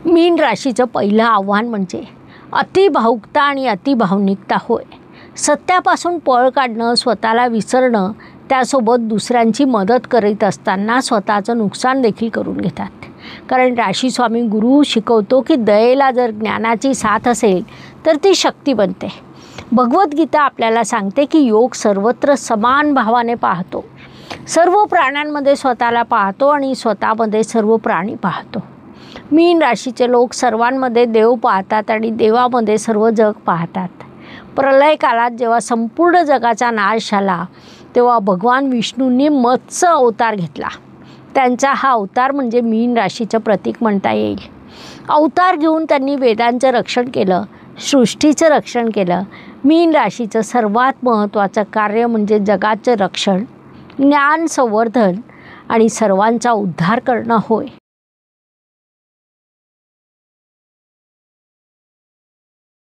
मीन राशीचं पहिलं आव्हान म्हणजे अतिभावुकता आणि अतिभावनिकता होय. सत्यापासून पळ काढणं, स्वतःला विसरणं, त्यासोबत दुसऱ्यांची मदत करीत असताना स्वतःचं नुकसान देखील करून घेतात. कारण राशीस्वामी गुरु शिकवतो की दयेला जर ज्ञानाची साथ असेल तर ती शक्ती बनते. भगवद्गीता आपल्याला सांगते की योग सर्वत्र समान भावाने पाहतो. सर्व प्राण्यांमध्ये स्वतःला पाहतो आणि स्वतःमध्ये सर्व प्राणी पाहतो. मीन राशीचे लोक सर्वांमध्ये देव पाहतात आणि देवामध्ये सर्व जग पाहतात. प्रलय काळात जेव्हा संपूर्ण जगाचा नाश झाला तेव्हा भगवान विष्णूंनी मत्स्य अवतार घेतला. त्यांचा हा अवतार म्हणजे मीन राशीचं प्रतीक म्हणता येईल. अवतार घेऊन त्यांनी वेदांचं रक्षण केलं, सृष्टीचं रक्षण केलं. मीन राशीचं सर्वात महत्त्वाचं कार्य म्हणजे जगाचं रक्षण, ज्ञान संवर्धन आणि सर्वांचा उद्धार करणं होय.